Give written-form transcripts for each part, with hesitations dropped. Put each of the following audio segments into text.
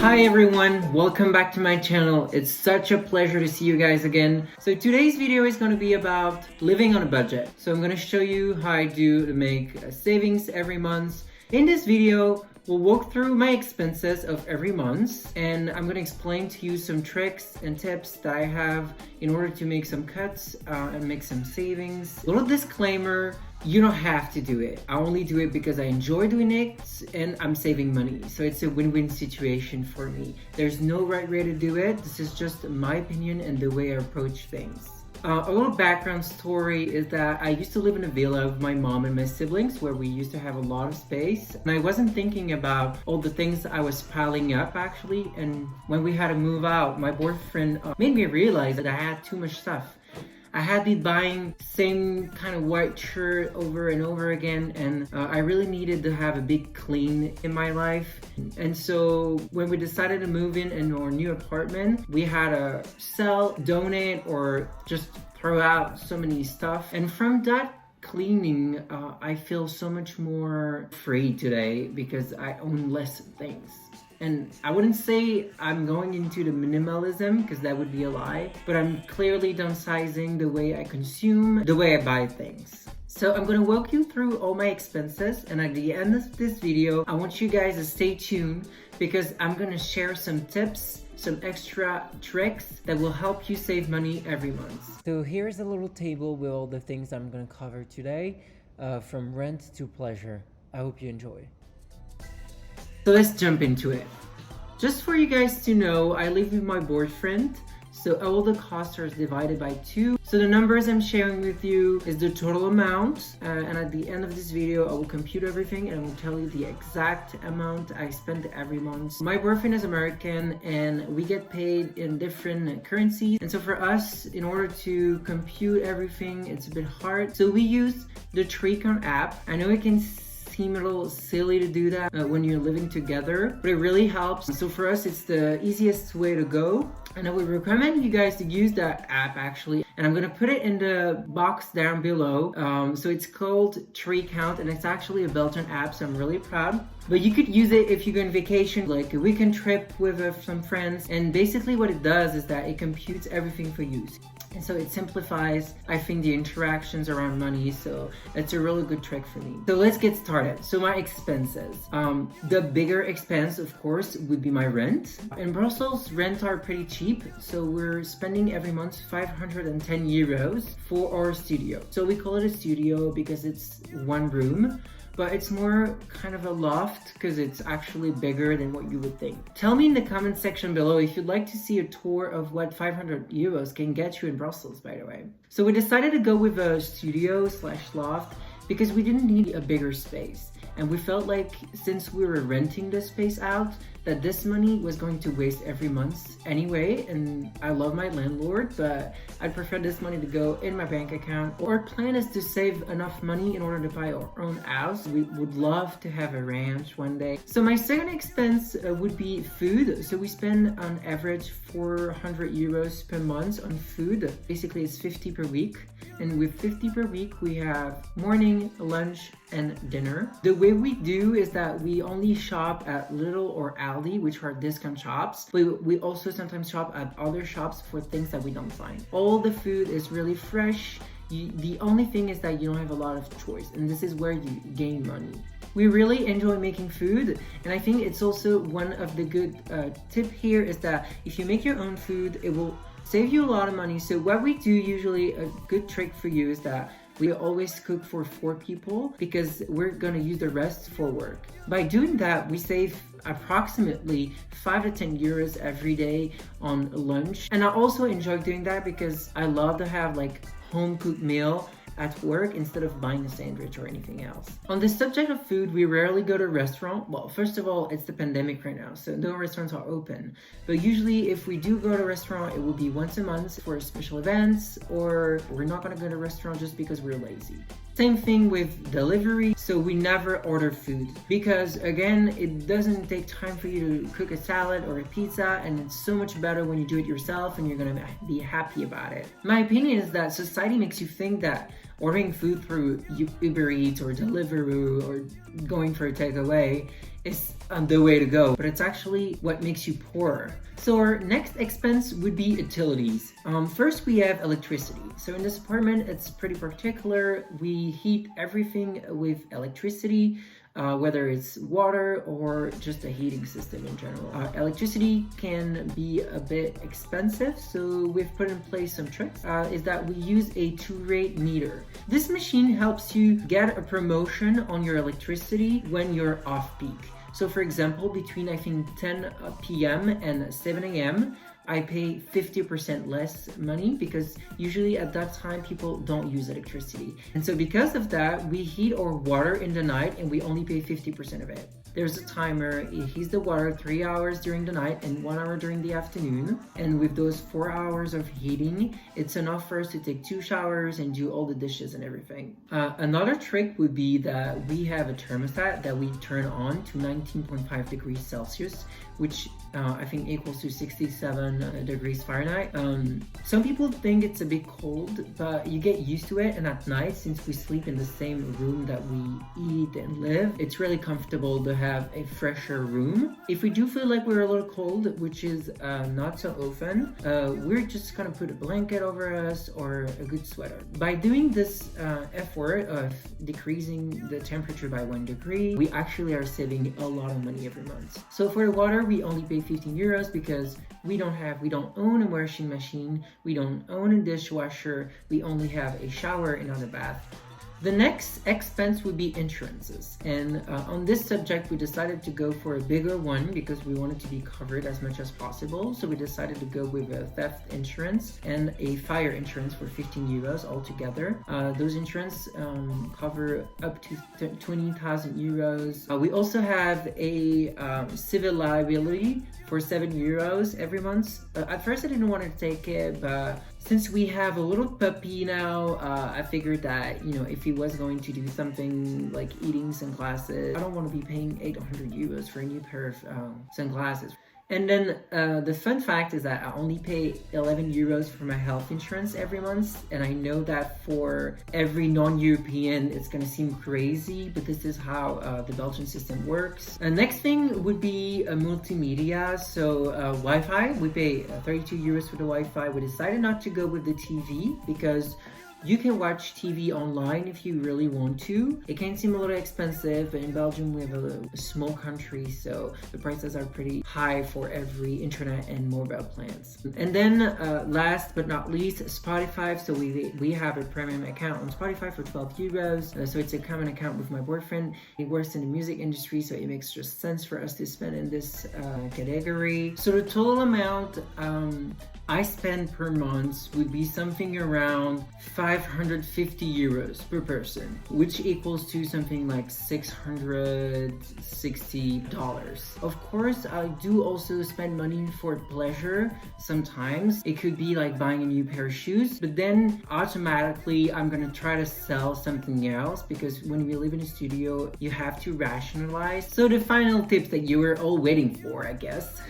Hi everyone, welcome back to my channel. It's such a pleasure to see you guys again. So today's video is going to be about living on a budget. So I'm going to show you how I do to make savings every month. In this video, we'll walk through my expenses of every month, and I'm going to explain to you some tricks and tips that I have in order to make some cuts and make some savings. A little disclaimer, you don't have to do it. I only do it because I enjoy doing it and I'm saving money. So it's a win-win situation for me. There's no right way to do it. This is just my opinion and the way I approach things. A little background story is that I used to live in a villa with my mom and my siblings where we used to have a lot of space. And I wasn't thinking about all the things I was piling up actually. And when we had to move out, my boyfriend made me realize that I had too much stuff. I had been buying same kind of white shirt over and over again, and I really needed to have a big clean in my life. And so when we decided to move in our new apartment, we had to sell, donate, or just throw out so many stuff. And from that cleaning, I feel so much more free today because I own less things. And I wouldn't say I'm going into the minimalism because that would be a lie, but I'm clearly downsizing the way I consume, the way I buy things. So I'm going to walk you through all my expenses, and at the end of this video, I want you guys to stay tuned because I'm going to share some tips, some extra tricks that will help you save money every month. So here's a little table with all the things I'm going to cover today, from rent to pleasure. I hope you enjoy. So let's jump into it. Just for you guys to know, I live with my boyfriend, so all the costs are divided by 2. So the numbers I'm sharing with you is the total amount, and at the end of this video, I will compute everything and I will tell you the exact amount I spend every month. My boyfriend is American and we get paid in different currencies, and so for us, in order to compute everything, it's a bit hard. So we use the Tricount app. I know it can seem a little silly to do that when you're living together, but it really helps. So for us, it's the easiest way to go, and I would recommend you guys to use that app actually, and I'm gonna put it in the box down below. So it's called Tricount, and it's actually a Belgian app, so I'm really proud. But you could use it if you go on vacation, like a weekend trip with some friends, and basically what it does is that it computes everything for you. And so it simplifies, I think, the interactions around money. So it's a really good trick for me. So let's get started. So my expenses. The bigger expense, of course, would be my rent. In Brussels, rent are pretty cheap. So we're spending every month 510 euros for our studio. So we call it a studio because it's one room, but it's more kind of a loft because it's actually bigger than what you would think. Tell me in the comment section below if you'd like to see a tour of what 500 euros can get you in Brussels, by the way. So we decided to go with a studio / loft because we didn't need a bigger space. And we felt like since we were renting the space out, that this money was going to waste every month anyway. And I love my landlord, but I'd prefer this money to go in my bank account. Our plan is to save enough money in order to buy our own house. We would love to have a ranch one day. So my second expense would be food. So we spend on average 400 euros per month on food. Basically it's 50 per week. And with 50 per week, we have morning, lunch, and dinner. The way we do is that we only shop at Lidl or Aldi, which are discount shops. We also sometimes shop at other shops for things that we don't find. All the food is really fresh. The only thing is that you don't have a lot of choice, and this is where you gain money. We really enjoy making food, and I think it's also one of the good tip here is that if you make your own food, it will save you a lot of money. So what we do usually, a good trick for you is that we always cook for 4 people because we're gonna use the rest for work. By doing that, we save approximately 5 to 10 euros every day on lunch. And I also enjoy doing that because I love to have like home cooked meal at work instead of buying a sandwich or anything else. On the subject of food, we rarely go to a restaurant. Well, first of all, it's the pandemic right now, so no restaurants are open. But usually if we do go to a restaurant, it will be once a month for special events, or we're not gonna go to a restaurant just because we're lazy. Same thing with delivery. So we never order food because again, it doesn't take time for you to cook a salad or a pizza, and it's so much better when you do it yourself and you're gonna be happy about it. My opinion is that society makes you think that ordering food through Uber Eats or Deliveroo or going for a takeaway is the way to go, but it's actually what makes you poorer. So our next expense would be utilities. First we have electricity. So in this apartment, it's pretty particular. We heat everything with electricity. Whether it's water or just a heating system in general. Electricity can be a bit expensive, so we've put in place some tricks, is that we use a 2-rate meter. This machine helps you get a promotion on your electricity when you're off peak. So for example, between I think 10 p.m. and 7 a.m., I pay 50% less money because usually at that time people don't use electricity. And so because of that, we heat our water in the night and we only pay 50% of it. There's a timer, it heats the water 3 hours during the night and 1 hour during the afternoon. And with those 4 hours of heating, it's enough for us to take 2 showers and do all the dishes and everything. Another trick would be that we have a thermostat that we turn on to 19.5 degrees Celsius, which I think equals to 67 degrees Fahrenheit. Some people think it's a bit cold, but you get used to it. And at night, since we sleep in the same room that we eat and live, it's really comfortable to have a fresher room. If we do feel like we're a little cold, which is not so often, we're just gonna put a blanket over us or a good sweater. By doing this effort of decreasing the temperature by 1 degree, we actually are saving a lot of money every month. So for the water, we only pay 15 euros because we don't own a washing machine, we don't own a dishwasher, we only have a shower and not a bath. The next expense would be insurances. And on this subject, we decided to go for a bigger one because we wanted to be covered as much as possible. So we decided to go with a theft insurance and a fire insurance for 15 euros altogether. Those insurance cover up to 20,000 euros. We also have a civil liability for 7 euros every month. At first I didn't want to take it, but since we have a little puppy now, I figured that, you know, if he was going to do something like eating sunglasses, I don't want to be paying 800 euros for a new pair of sunglasses. And then the fun fact is that I only pay 11 euros for my health insurance every month. And I know that for every non-European, it's going to seem crazy, but this is how the Belgian system works. Next thing would be multimedia. So Wi-Fi, we pay 32 euros for the Wi-Fi. We decided not to go with the TV because you can watch TV online if you really want to. It can seem a little expensive, but in Belgium we have a small country, so the prices are pretty high for every internet and mobile plans. And then last but not least, Spotify. So we have a premium account on Spotify for 12 euros. So it's a common account with my boyfriend. He works in the music industry, so it makes just sense for us to spend in this category. So the total amount I spend per month would be something around 550 euros per person, which equals to something like $660. Of course, I do also spend money for pleasure sometimes. It could be like buying a new pair of shoes, but then automatically I'm gonna try to sell something else because when we live in a studio, you have to rationalize. So the final tip that you were all waiting for, I guess.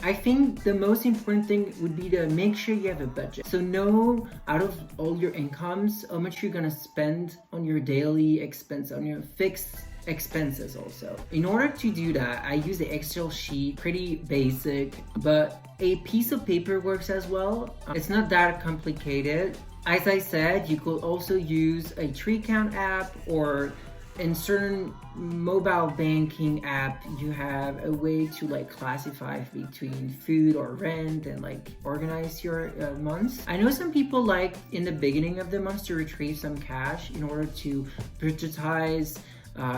I think the most important thing would be to make sure you have a budget. So know out of all your incomes how much you're gonna spend on your daily expense, on your fixed expenses also. In order to do that, I use the Excel sheet, pretty basic, but a piece of paper works as well. It's not that complicated. As I said, you could also use a tree count app, or in certain mobile banking app, you have a way to like classify between food or rent and like organize your months. I know some people like in the beginning of the month to retrieve some cash in order to budgetize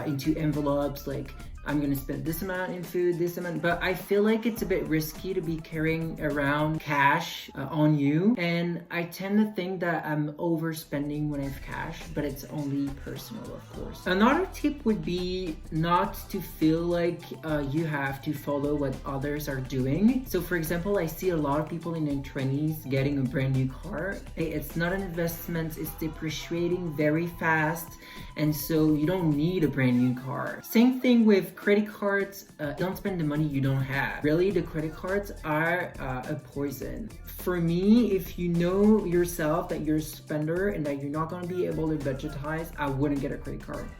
into envelopes, like I'm gonna spend this amount in food, this amount, but I feel like it's a bit risky to be carrying around cash on you. And I tend to think that I'm overspending when I have cash, but it's only personal, of course. Another tip would be not to feel like you have to follow what others are doing. So for example, I see a lot of people in their 20s getting a brand new car. It's not an investment, it's depreciating very fast. And so you don't need a brand new car. Same thing with credit cards. Don't spend the money you don't have. Really, the credit cards are a poison. For me, if you know yourself that you're a spender and that you're not going to be able to budgetize, I wouldn't get a credit card.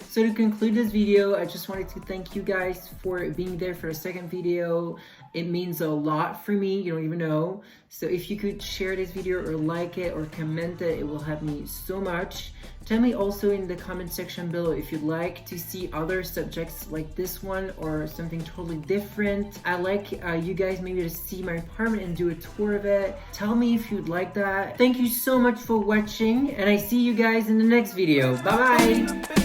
So to conclude this video, I just wanted to thank you guys for being there for a second video. It means a lot for me, you don't even know. So if you could share this video or like it or comment it, it will help me so much. Tell me also in the comment section below if you'd like to see other subjects like this one or something totally different. I'd like you guys maybe to see my apartment and do a tour of it. Tell me if you'd like that. Thank you so much for watching, and I see you guys in the next video. Bye bye!